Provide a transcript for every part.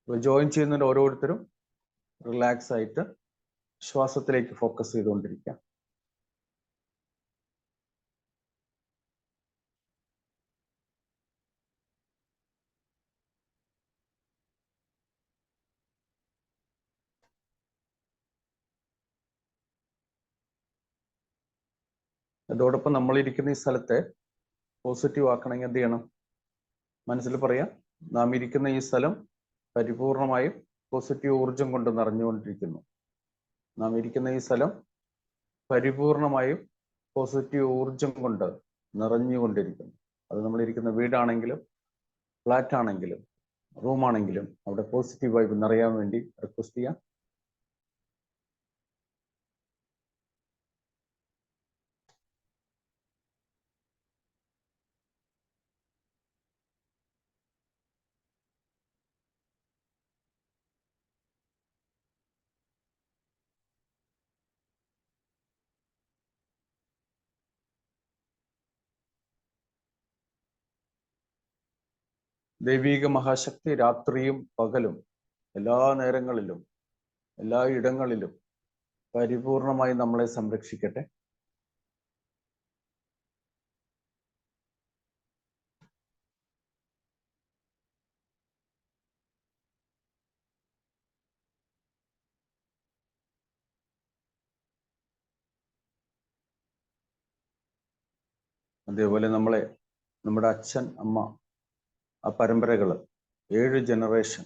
അപ്പോൾ ജോയിൻ ചെയ്യുന്നതിന് ഓരോരുത്തരും റിലാക്സ് ആയിട്ട് ശ്വാസത്തിലേക്ക് ഫോക്കസ് ചെയ്തുകൊണ്ടിരിക്കുക. അതോടൊപ്പം നമ്മളിരിക്കുന്ന ഈ സ്ഥലത്തെ പോസിറ്റീവ് ആക്കണമെങ്കിൽ എന്ത് ചെയ്യണം? മനസ്സിൽ പറയാം, നാം ഇരിക്കുന്ന ഈ സ്ഥലം പരിപൂർണമായും പോസിറ്റീവ് ഊർജം കൊണ്ട് നിറഞ്ഞുകൊണ്ടിരിക്കുന്നു. നാം ഇരിക്കുന്ന ഈ സ്ഥലം പരിപൂർണമായും പോസിറ്റീവ് ഊർജം കൊണ്ട് നിറഞ്ഞുകൊണ്ടിരിക്കുന്നു. അത് നമ്മളിരിക്കുന്ന വീടാണെങ്കിലും ഫ്ലാറ്റ് ആണെങ്കിലും റൂമാണെങ്കിലും അവിടെ പോസിറ്റീവ് വൈബ് നിറയാൻ വേണ്ടി റിക്വസ്റ്റ് ചെയ്യാം. ദൈവീക മഹാശക്തി രാത്രിയും പകലും എല്ലാ നേരങ്ങളിലും എല്ലാ ഇടങ്ങളിലും പരിപൂർണമായി നമ്മളെ സംരക്ഷിക്കട്ടെ. അതേപോലെ നമ്മുടെ അച്ഛൻ അമ്മ ആ പരമ്പരകൾ 7 ജനറേഷൻ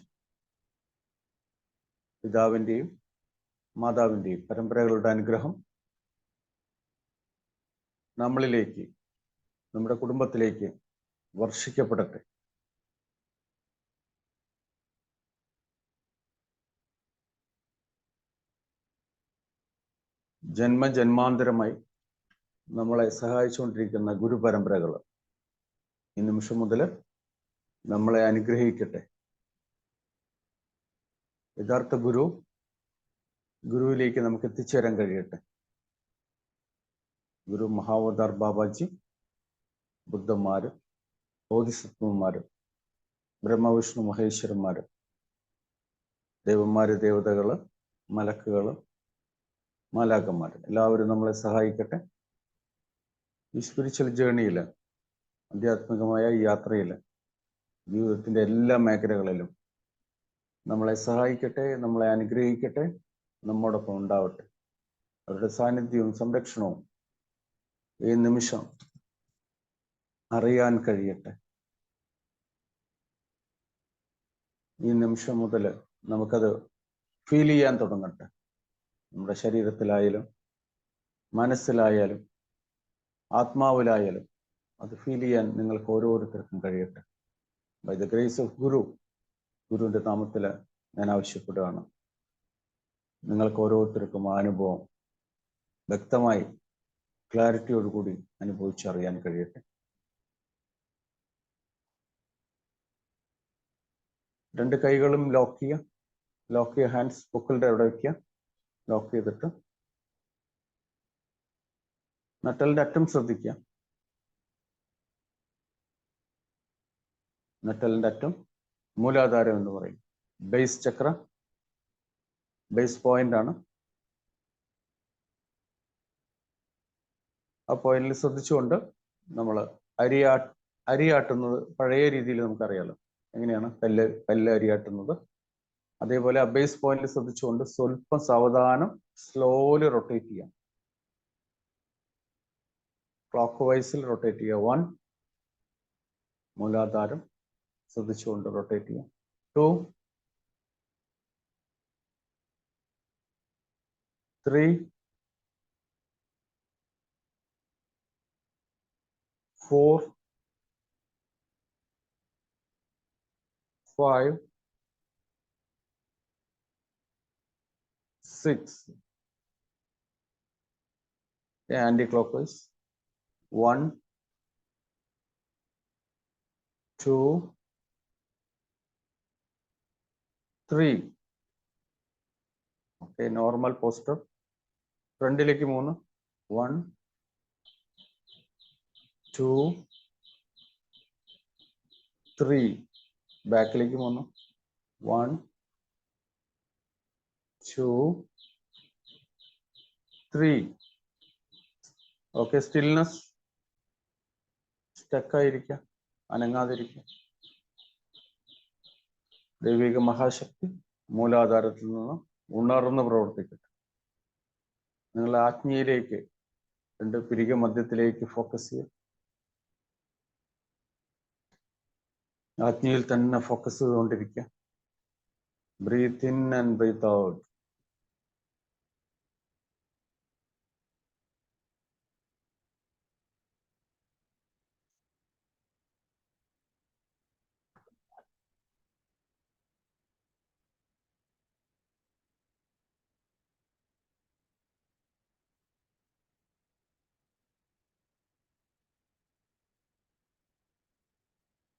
പിതാവിൻ്റെയും മാതാവിൻ്റെയും പരമ്പരകളുടെ അനുഗ്രഹം നമ്മളിലേക്ക്, നമ്മുടെ കുടുംബത്തിലേക്ക് വർഷിക്കപ്പെടട്ടെ. ജന്മജന്മാന്തരമായി നമ്മളെ സഹായിച്ചുകൊണ്ടിരിക്കുന്ന ഗുരുപരമ്പരകൾ ഈ നിമിഷം മുതൽ നമ്മളെ അനുഗ്രഹിക്കട്ടെ. യഥാർത്ഥ ഗുരുവിലേക്ക് നമുക്ക് എത്തിച്ചേരാൻ കഴിയട്ടെ. ഗുരു മഹാവതാർ ബാബാജി, ബുദ്ധന്മാര്, ബോധിസത്വന്മാര്, ബ്രഹ്മവിഷ്ണു മഹേശ്വരന്മാര്, ദേവന്മാര്, ദേവതകള്, മലക്കുകള്, മാലാഖന്മാര് എല്ലാവരും നമ്മളെ സഹായിക്കട്ടെ. ഈ സ്പിരിച്വൽ ജേണിയിൽ, ആധ്യാത്മികമായ ഈ യാത്രയിൽ, ജീവിതത്തിന്റെ എല്ലാ മേഖലകളിലും നമ്മളെ സഹായിക്കട്ടെ, നമ്മളെ അനുഗ്രഹിക്കട്ടെ, നമ്മോടൊപ്പം ഉണ്ടാവട്ടെ. അവരുടെ സാന്നിധ്യവും സംരക്ഷണവും ഈ നിമിഷം അറിയാൻ കഴിയട്ടെ. ഈ നിമിഷം മുതൽ നമുക്കത് ഫീൽ ചെയ്യാൻ തുടങ്ങട്ടെ. നമ്മുടെ ശരീരത്തിലായാലും മനസ്സിലായാലും ആത്മാവിലായാലും അത് ഫീൽ ചെയ്യാൻ നിങ്ങൾക്ക് ഓരോരുത്തർക്കും കഴിയട്ടെ. ബൈ ദ ഗ്രേസ് ഓഫ് ഗുരുവിൻ്റെ നാമത്തിൽ ഞാൻ ആവശ്യപ്പെടുകയാണ്. നിങ്ങൾക്ക് ഓരോരുത്തർക്കും ആ അനുഭവം വ്യക്തമായി ക്ലാരിറ്റിയോടുകൂടി അനുഭവിച്ചറിയാൻ കഴിയട്ടെ. രണ്ട് കൈകളും ലോക്ക് ചെയ്യുക ഹാൻഡ്സ് പൊക്കിളുടെ അവിടെ വയ്ക്കുക. ലോക്ക് ചെയ്തിട്ട് നട്ടലിന്റെ അറ്റം ശ്രദ്ധിക്കുക. നട്ടലിന്റെ അറ്റം മൂലാധാരം എന്ന് പറയും. ബേസ് ചക്ര, ബേസ് പോയിന്റ് ആണ്. ആ പോയിന്റിൽ ശ്രദ്ധിച്ചുകൊണ്ട് നമ്മൾ അരിയാട്ടുന്നത് പഴയ രീതിയിൽ നമുക്കറിയാലോ എങ്ങനെയാണ് പല്ല് അരിയാട്ടുന്നത്. അതേപോലെ ആ ബേസ് പോയിന്റിൽ ശ്രദ്ധിച്ചുകൊണ്ട് സ്വല്പം സാവധാനം സ്ലോലി റൊട്ടേറ്റ് ചെയ്യാം. ക്ലോക്ക് വൈസിൽ റൊട്ടേറ്റ് ചെയ്യുക. 1 മൂലാധാരം ശ്രദ്ധിച്ചുകൊണ്ട് റൊട്ടേറ്റ് ചെയ്യാം. 2 3 4 5 6 anti-clockwise. 1 2 3. Okay, normal poster. ഫ്രണ്ടിലേക്ക് 3. 1 2 3. ബാക്കിലേക്ക് 3. 1, 2, 3. Okay, stillness. സ്റ്റക്കായിരിക്കുക, അനങ്ങാതിരിക്കുക. ദൈവിക മഹാശക്തി മൂലാധാരത്തിൽ നിന്ന് ഉണർന്ന് പ്രവർത്തിക്കട്ടെ. നിങ്ങളുടെ ആജ്ഞയിലേക്ക്, രണ്ട് പിരിക മധ്യത്തിലേക്ക് ഫോക്കസ് ചെയ്യുക. ആജ്ഞയിൽ തന്നെ ഫോക്കസ് ചെയ്തുകൊണ്ടിരിക്കുക. Breathe in and breathe out.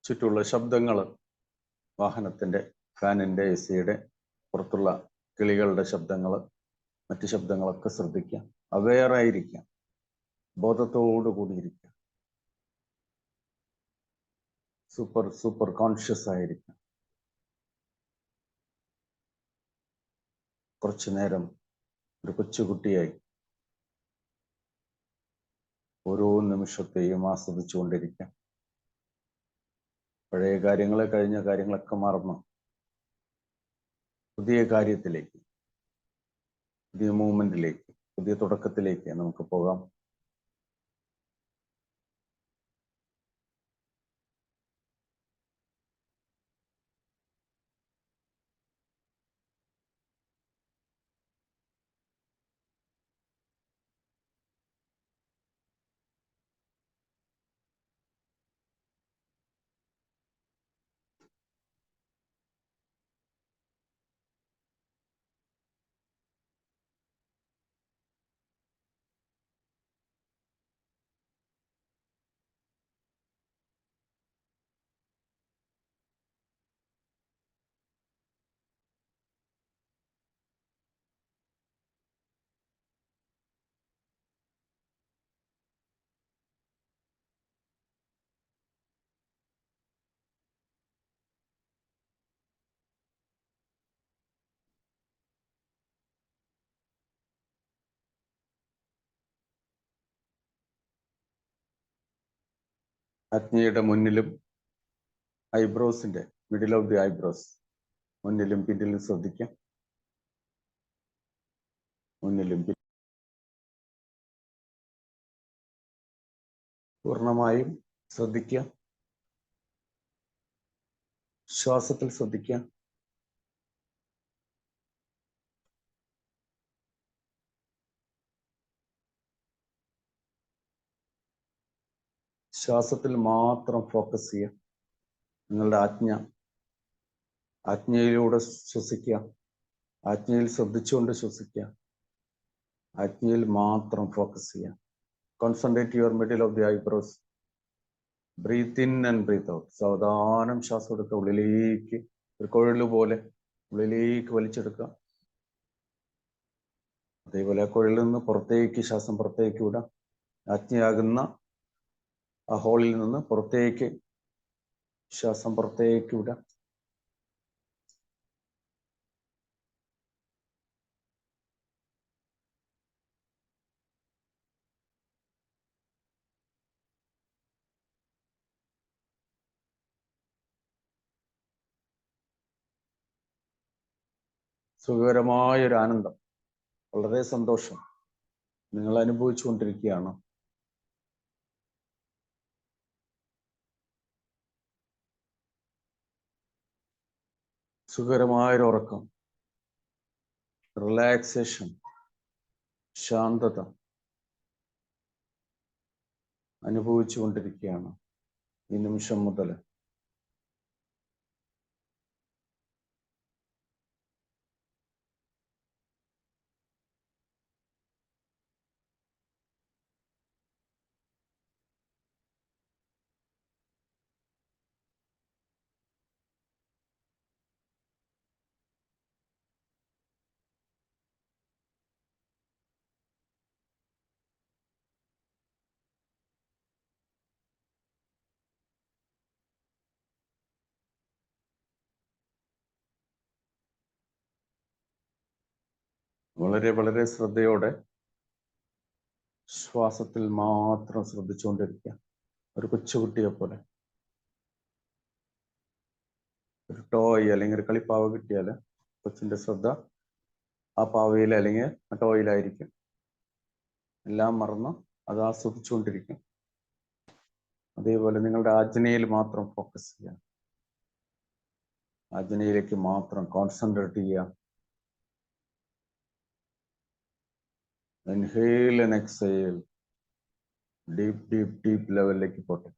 ചുറ്റുമുള്ള ശബ്ദങ്ങൾ, വാഹനത്തിന്റെ, ഫാനിന്റെ, AC-യുടെ, പുറത്തുള്ള കിളികളുടെ ശബ്ദങ്ങൾ, മറ്റ് ശബ്ദങ്ങളൊക്കെ ശ്രദ്ധിക്കുക. അവെയറായിരിക്കുക, ബോധത്തോടു കൂടിയിരിക്കുക. സൂപ്പർ കോൺഷ്യസ് ആയിരിക്കുക. കുറച്ചു നേരം ഒരു കൊച്ചുകുട്ടിയായി ഓരോ നിമിഷത്തെയും ആസ്വദിച്ചുകൊണ്ടിരിക്കാം. പഴയ കാര്യങ്ങളെ, കഴിഞ്ഞ കാര്യങ്ങളൊക്കെ മറന്ന് പുതിയ കാര്യത്തിലേക്ക്, പുതിയ മൂവ്മെന്റിലേക്ക്, പുതിയ തുടക്കത്തിലേക്ക് നമുക്ക് പോകാം. അഗ്നിയുടെ മുന്നിലും ഐബ്രോസിന്റെ മിഡിൽ ഓഫ് ദി ഐബ്രോസ്, മുന്നിലും പിന്നിലും ശ്രദ്ധിക്കാം. മുന്നിലും പൂർണ്ണമായും ശ്രദ്ധിക്കുക. ശ്വാസത്തിൽ ശ്രദ്ധിക്കുക. ശ്വാസത്തിൽ മാത്രം ഫോക്കസ് ചെയ്യുക. നിങ്ങളുടെ ആജ്ഞയിലൂടെ ശ്വസിക്കുക. ആജ്ഞയിൽ ശ്രദ്ധിച്ചുകൊണ്ട് ശ്വസിക്കുക. ആജ്ഞയിൽ മാത്രം ഫോക്കസ് ചെയ്യുക. Concentrate your middle of the eyebrows. Breathe in and breathe out. സാവധാനം ശ്വാസം എടുക്കുക. ഉള്ളിലേക്ക് ഒരു കുഴല് പോലെ ഉള്ളിലേക്ക് വലിച്ചെടുക്കുക. അതേപോലെ ആ കുഴലിൽ നിന്ന് പുറത്തേക്ക് ശ്വാസം പുറത്തേക്ക് വിടാം. ആജ്ഞയാകുന്ന ആ ഹോളിൽ നിന്ന് പുറത്തേക്ക് ശ്വാസം പുറത്തേക്ക് വിടാം. സുഖകരമായൊരു ആനന്ദം, വളരെ സന്തോഷം നിങ്ങൾ അനുഭവിച്ചുകൊണ്ടിരിക്കുകയാണ്. സുഖകരമായൊരു ഉറക്കം, റിലാക്സേഷൻ, ശാന്തത അനുഭവിച്ചുകൊണ്ടിരിക്കുകയാണ് ഈ നിമിഷം മുതൽ. വളരെ വളരെ ശ്രദ്ധയോടെ ശ്വാസത്തിൽ മാത്രം ശ്രദ്ധിച്ചുകൊണ്ടിരിക്കുക. ഒരു കൊച്ചുകുട്ടിയെ പോലെ. ഒരു ടോയ് അല്ലെങ്കിൽ ഒരു കളിപ്പാവ കിട്ടിയാൽ കൊച്ചിന്റെ ശ്രദ്ധ ആ പാവയിൽ അല്ലെങ്കിൽ ആ ടോയിലായിരിക്കും. എല്ലാം മറന്ന് അത് ആസ്വദിച്ചുകൊണ്ടിരിക്കും. അതേപോലെ നിങ്ങളുടെ ആജ്ഞയിൽ മാത്രം ഫോക്കസ് ചെയ്യുക. ആജ്ഞയിലേക്ക് മാത്രം കോൺസെൻട്രേറ്റ് ചെയ്യുക. Inhale and exhale. Deep deep deep ലെവലിലേക്ക് പോട്ടെ.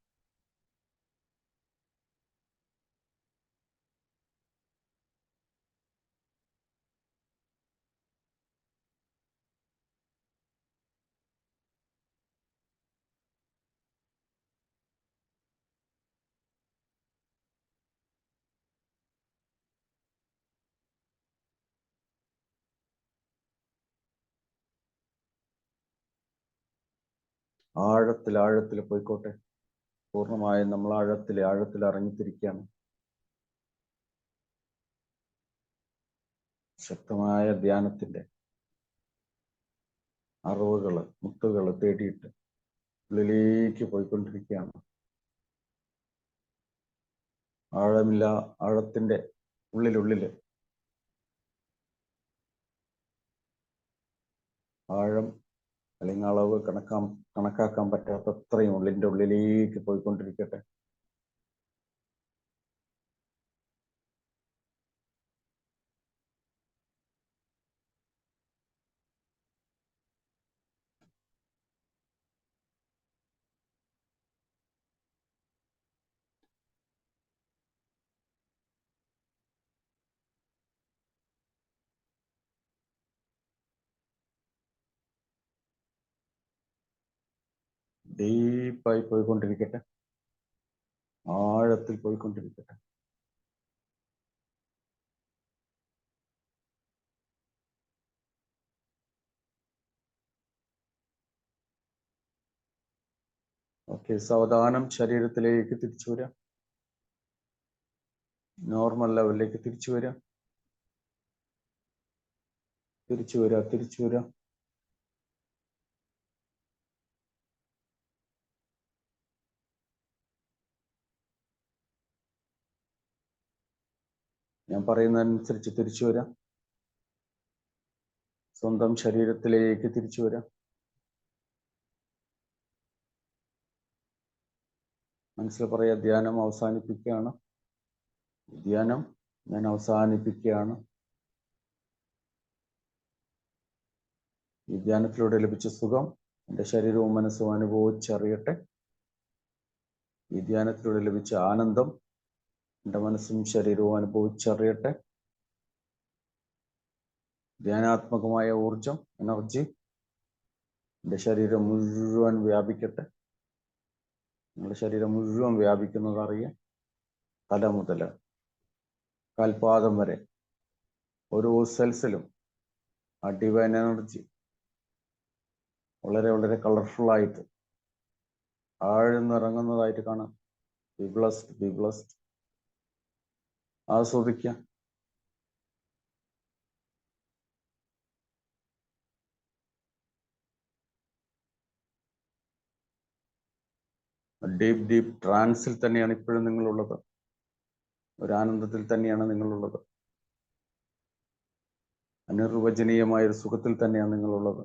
ആഴത്തിൽ ആഴത്തിൽ പോയിക്കോട്ടെ. പൂർണ്ണമായും നമ്മൾ ആഴത്തിൽ ഇറങ്ങിത്തിരിക്കുകയാണ്. ശക്തമായ ധ്യാനത്തിന്റെ അറിവുകള് മുത്തുകള് തേടിയിട്ട് ഉള്ളിലേക്ക് പോയിക്കൊണ്ടിരിക്കുകയാണ്. ആഴമില്ല, ആഴത്തിന്റെ ഉള്ളിലുള്ളില് ആഴം അല്ലെങ്കിൽ അളവ് കണക്കാക്കാൻ പറ്റാത്തത്രയും ഉള്ളിന്റെ ഉള്ളിലേക്ക് പോയിക്കൊണ്ടിരിക്കട്ടെ. ഡീപ്പായി പോയിക്കൊണ്ടിരിക്കട്ടെ. ആഴത്തിൽ പോയിക്കൊണ്ടിരിക്കട്ടെ. ഓക്കെ, സാവധാനം ശരീരത്തിലേക്ക് തിരിച്ചു വരാം. നോർമൽ ലെവലിലേക്ക് തിരിച്ചു വരാം. തിരിച്ചു വരാം. ഞാൻ പറയുന്നതനുസരിച്ച് തിരിച്ചു വരാം. സ്വന്തം ശരീരത്തിലേക്ക് തിരിച്ചു വരാം. മനസ്സിൽ പറയാ, ധ്യാനം അവസാനിപ്പിക്കുകയാണ്. ധ്യാനം ഞാൻ അവസാനിപ്പിക്കുകയാണ്. ഈ ധ്യാനത്തിലൂടെ ലഭിച്ച സുഖം എൻ്റെ ശരീരവും മനസ്സും അനുഭവിച്ചറിയട്ടെ. ഈ ധ്യാനത്തിലൂടെ ലഭിച്ച ആനന്ദം എൻ്റെ മനസ്സും ശരീരവും അനുഭവിച്ചറിയട്ടെ. ധ്യാനാത്മകമായ ഊർജം, എനർജി എൻ്റെ ശരീരം മുഴുവൻ വ്യാപിക്കട്ടെ. നിങ്ങളുടെ ശരീരം മുഴുവൻ വ്യാപിക്കുന്നത് അറിയാം. തല മുതൽ കാൽപാദം വരെ ഓരോ സെൽസിലും ആ ഡിവൈൻ എനർജി വളരെ വളരെ കളർഫുൾ ആയിട്ട് ആഴ്ന്നിറങ്ങുന്നതായിട്ട് കാണാം. B blessed. ആസ്വദിക്കുക. ഡീപ്പ് ട്രാൻസിൽ തന്നെയാണ് ഇപ്പോഴും നിങ്ങളുള്ളത്. ഒരു ആനന്ദത്തിൽ തന്നെയാണ് നിങ്ങളുള്ളത്. അനിർവചനീയമായ ഒരു സുഖത്തിൽ തന്നെയാണ് നിങ്ങളുള്ളത്.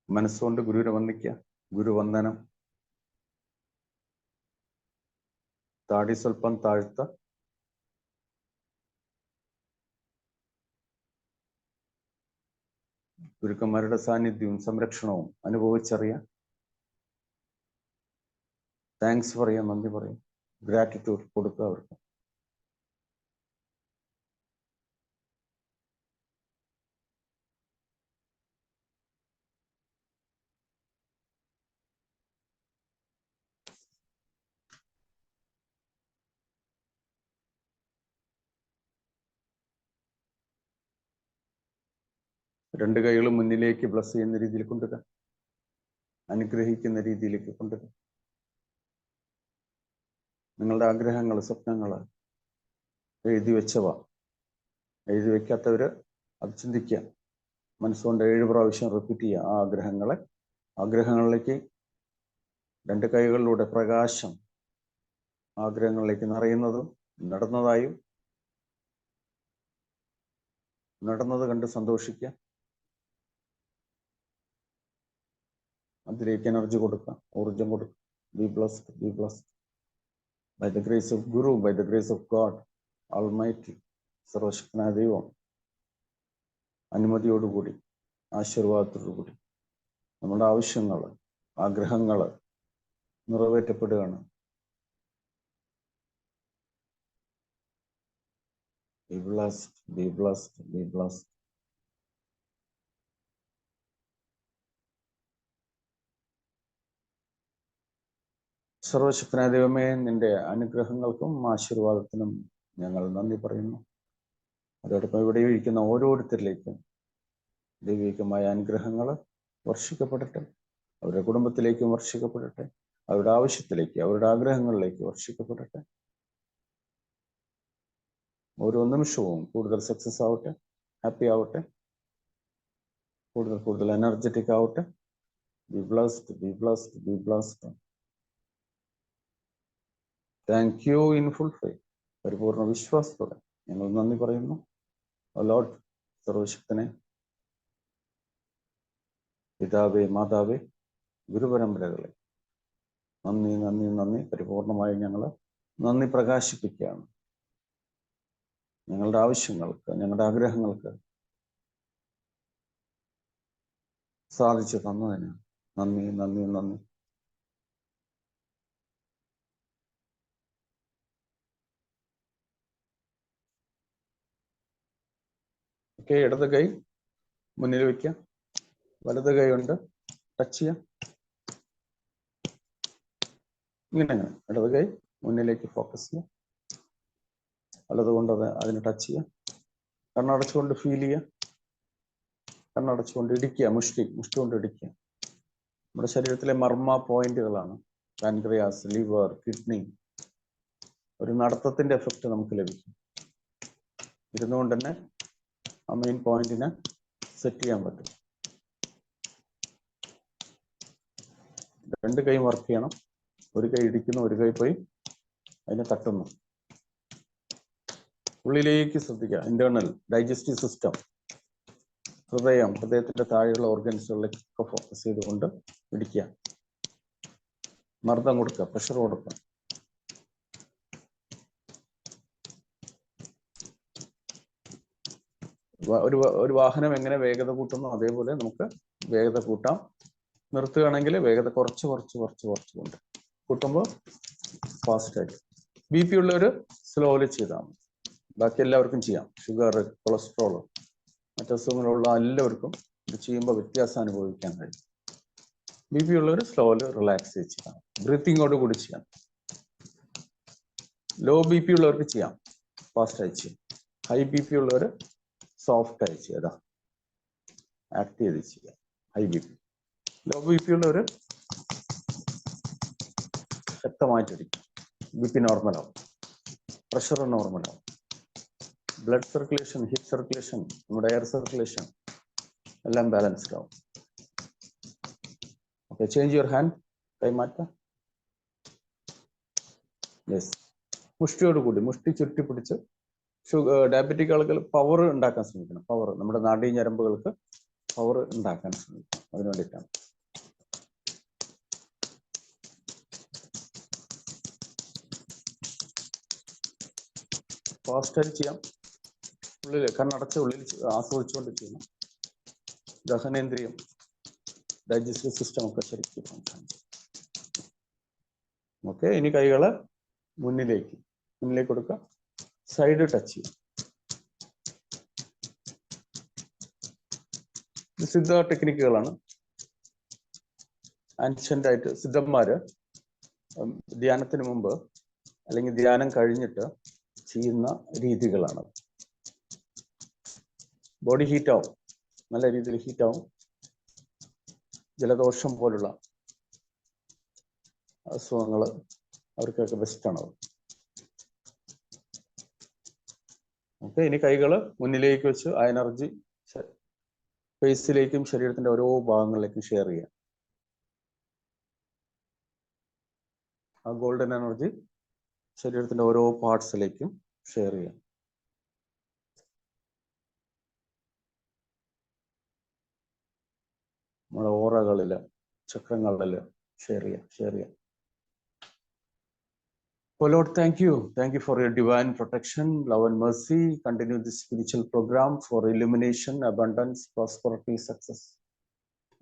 മനസ്സുകൊണ്ട് ഗുരുവിനെ വന്ദിക്കുക. ഗുരുവന്ദനം. താടി സ്വല്പം താഴ്ത്ത. ഗുരുക്കന്മാരുടെ സാന്നിധ്യവും സംരക്ഷണവും അനുഭവിച്ചറിയാം. താങ്ക്സ് പറയാം, നന്ദി പറയാം, ഗ്രാറ്റിറ്റ്യൂഡ് കൊടുക്കുക അവർക്ക്. രണ്ട് കൈകളും മുന്നിലേക്ക് ബ്ലസ് ചെയ്യുന്ന രീതിയിൽ കൊണ്ടുവരിക, അനുഗ്രഹിക്കുന്ന രീതിയിലേക്ക് കൊണ്ടുവരിക. നിങ്ങളുടെ ആഗ്രഹങ്ങൾ, സ്വപ്നങ്ങൾ എഴുതി വെച്ചവ, എഴുതി വെക്കാത്തവര് അത് ചിന്തിക്കുക. മനസ്സുകൊണ്ട് 7 പ്രാവശ്യം റിപ്പീറ്റ് ചെയ്യുക ആ ആഗ്രഹങ്ങളിലേക്ക്. രണ്ട് കൈകളിലൂടെ പ്രകാശം ആഗ്രഹങ്ങളിലേക്ക് നിറയുന്നതും നടന്നത് കണ്ട് സന്തോഷിക്കുക. അതിലേക്ക് എനർജി കൊടുക്കുക, ഊർജം കൊടുക്കുക. Be blessed, be blessed by the grace of guru, by the grace of God almighty. സർവശക്തനായ ദൈവം അനുമതിയോടുകൂടി, ആശീർവാദത്തോടുകൂടി നമ്മുടെ ആവശ്യങ്ങൾ, ആഗ്രഹങ്ങൾ നിറവേറ്റപ്പെടുകയാണ്. Be blessed, be blessed, be blessed. സർവശക്തനായ ദൈവമേ, നിന്റെ അനുഗ്രഹങ്ങൾക്കും ആശീർവാദത്തിനും ഞങ്ങൾ നന്ദി പറയുന്നു. അതോടൊപ്പം ഇവിടെ ഇരിക്കുന്ന ഓരോരുത്തരിലേക്കും ദൈവികമായ അനുഗ്രഹങ്ങൾ വർഷിക്കപ്പെടട്ടെ. അവരുടെ കുടുംബത്തിലേക്കും വർഷിക്കപ്പെടട്ടെ. അവരുടെ ആവശ്യത്തിലേക്ക്, അവരുടെ ആഗ്രഹങ്ങളിലേക്ക് വർഷിക്കപ്പെടട്ടെ. ഓരോ നിമിഷവും കൂടുതൽ സക്സസ് ആവട്ടെ, ഹാപ്പി ആവട്ടെ, കൂടുതൽ എനർജറ്റിക് ആവട്ടെ. B blessed, be blessed, be blessed. Thank you in full faith. പരിപൂർണ വിശ്വാസത്തോടെ ഞങ്ങൾ നന്ദി പറയുന്നു. ലോർഡ്, സർവശക്തനെ, പിതാവേ, മാതാവേ, ഗുരുപരമ്പരകളെ നന്ദി, നന്ദി, നന്ദി. പരിപൂർണമായി ഞങ്ങൾ നന്ദി പ്രകാശിപ്പിക്കുകയാണ്. ഞങ്ങളുടെ ആവശ്യങ്ങൾക്ക്, ഞങ്ങളുടെ ആഗ്രഹങ്ങൾക്ക് സാധിച്ചു തന്നതിന് നന്ദി, നന്ദി, നന്ദി. ഓക്കെ, ഇടത് കൈ മുന്നിൽ വയ്ക്കാം, വലത് കൈ കൊണ്ട് ടച്ച് ചെയ്യാം. ഇങ്ങനെ ഇടത് കൈ മുന്നിലേക്ക് ഫോക്കസ് ചെയ്യാം, വലത് കൊണ്ട് അതിനെ ടച്ച് ചെയ്യാം. കണ്ണടച്ചുകൊണ്ട് ഫീൽ ചെയ്യാം, കണ്ണടച്ചുകൊണ്ട് ഇടിക്കുക, മുഷ്ടി കൊണ്ട് ഇടിക്കുക. നമ്മുടെ ശരീരത്തിലെ മർമ്മ പോയിന്റുകളാണ് പാൻക്രിയാസ്, ലിവർ, കിഡ്നി. ഒരു നടത്തത്തിന്റെ എഫക്റ്റ് നമുക്ക് ലഭിക്കും. ഇരുന്നുകൊണ്ട് തന്നെ ആ മെയിൻ പോയിന്റിനെ സെറ്റ് ചെയ്യാൻ പറ്റും. രണ്ട് കൈ വർക്ക് ചെയ്യണം. ഒരു കൈ ഇടിക്കുന്നു, ഒരു കൈ പോയി അതിനെ തട്ടുന്നു. ഉള്ളിലേക്ക് ശ്രദ്ധിക്കുക. ഇന്റേണൽ ഡൈജസ്റ്റീവ് സിസ്റ്റം, ഹൃദയത്തിന്റെ താഴെയുള്ള ഓർഗൻസുകളിലേക്ക് ഫോക്കസ് ചെയ്തുകൊണ്ട് ഇടിക്കുക. മർദ്ദം കൊടുക്കുക, പ്രഷർ കൊടുക്കുക. ഒരു വാഹനം എങ്ങനെ വേഗത കൂട്ടുന്നു അതേപോലെ നമുക്ക് വേഗത കൂട്ടാം. നിർത്തുകയാണെങ്കിൽ വേഗത കുറച്ച് കൊണ്ട് കൂട്ടുമ്പോൾ ഫാസ്റ്റ് ആയിട്ട്. ബി പി ഉള്ളവർ സ്ലോലി ചെയ്താൽ മതി. ബാക്കി എല്ലാവർക്കും ചെയ്യാം. ഷുഗർ, കൊളസ്ട്രോൾ, മറ്റസുഖങ്ങളുള്ള എല്ലാവർക്കും ഇത് ചെയ്യുമ്പോൾ വ്യത്യാസം അനുഭവിക്കാൻ കഴിയും. ബി പി ഉള്ളവർ സ്ലോലി റിലാക്സ് ചെയ്യാം, ബ്രീത്തിങ്ങോട് കൂടി ചെയ്യാം. ലോ ബി പി ഉള്ളവർക്ക് ചെയ്യാം, ഫാസ്റ്റ് ആയി ചെയ്യാം. ഹൈ ബി പി ഉള്ളവർ സോഫ്റ്റ് ആയി ചെയ്യാം, ആക്ട് ചെയ്ത് ചെയ്യാം. High B P. Low B P ഉള്ളവർ ശക്തമായിട്ടിരിക്കും. ബി പി നോർമലാവും, പ്രഷർ നോർമലാവും, ബ്ലഡ് സർക്കുലേഷൻ, ഹിപ്പ് സർക്കുലേഷൻ, നമ്മുടെ എയർ സർക്കുലേഷൻ എല്ലാം ബാലൻസ്ഡ് ആവും. Okay, change your hand. കൈമാറ്റാം. യെസ്, മുഷ്ടിയോടുകൂടി, മുഷ്ടി ചുരുട്ടി പിടിച്ച്. ഡയബറ്റിക് ആളുകൾ പവർ ഉണ്ടാക്കാൻ ശ്രമിക്കണം. പവർ, നമ്മുടെ നാഡീ ഞരമ്പുകൾക്ക് പവർ ഉണ്ടാക്കാൻ ശ്രമിക്കണം. അതിനു വേണ്ടിയിട്ടാണ്. ഫാസ്റ്റായി ചെയ്യാം. ഉള്ളിൽ കണ്ണടച്ച് ഉള്ളിൽ ആസ്വദിച്ചുകൊണ്ട് ചെയ്യണം. ദഹനേന്ദ്രിയം, ഡൈജസ്റ്റീവ് സിസ്റ്റം ഒക്കെ ശരിക്കും ഫങ്ഷൻ ചെയ്യും. ഓക്കെ, ഇനി കൈകള് മുന്നിലേക്ക് കൊടുക്കുക. സൈഡ് ടച്ച് ചെയ്യും. സിദ്ധ ടെക്നിക്കുകളാണ്. ആൻഷ്യന്റ് ആയിട്ട് സിദ്ധന്മാര് ധ്യാനത്തിന് മുമ്പ് അല്ലെങ്കിൽ ധ്യാനം കഴിഞ്ഞിട്ട് ചെയ്യുന്ന രീതികളാണ്. ബോഡി ഹീറ്റ് ആവും, നല്ല രീതിയിൽ ഹീറ്റ് ആവും. ജലദോഷം പോലുള്ള അസുഖങ്ങൾ അവർക്കൊക്കെ ബെസ്റ്റാണ്. ഓക്കെ, ഇനി കൈകൾ മുന്നിലേക്ക് വെച്ച് ആ എനർജി ഫേസിലേക്കും ശരീരത്തിന്റെ ഓരോ ഭാഗങ്ങളിലേക്കും ഷെയർ ചെയ്യാം. ആ ഗോൾഡൻ എനർജി ശരീരത്തിന്റെ ഓരോ പാർട്സിലേക്കും ഷെയർ ചെയ്യാം. നമ്മുടെ ഓറകളില്, ചക്രങ്ങളില് ഷെയർ ചെയ്യാം. Oh Lord, thank you for your divine protection, love and mercy. Continue this spiritual program for illumination, abundance, prosperity, success.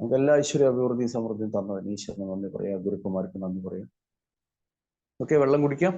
നമുക്ക് എല്ലാ ഐശ്വര്യ അഭിവൃദ്ധിയും സമൃദ്ധിയും തന്നതിന് ഈശ്വരന് നന്ദി പറയാം, ഗുരുക്കന്മാർക്ക് നന്ദി പറയാം. ഓക്കെ, വെള്ളം കുടിക്കാം.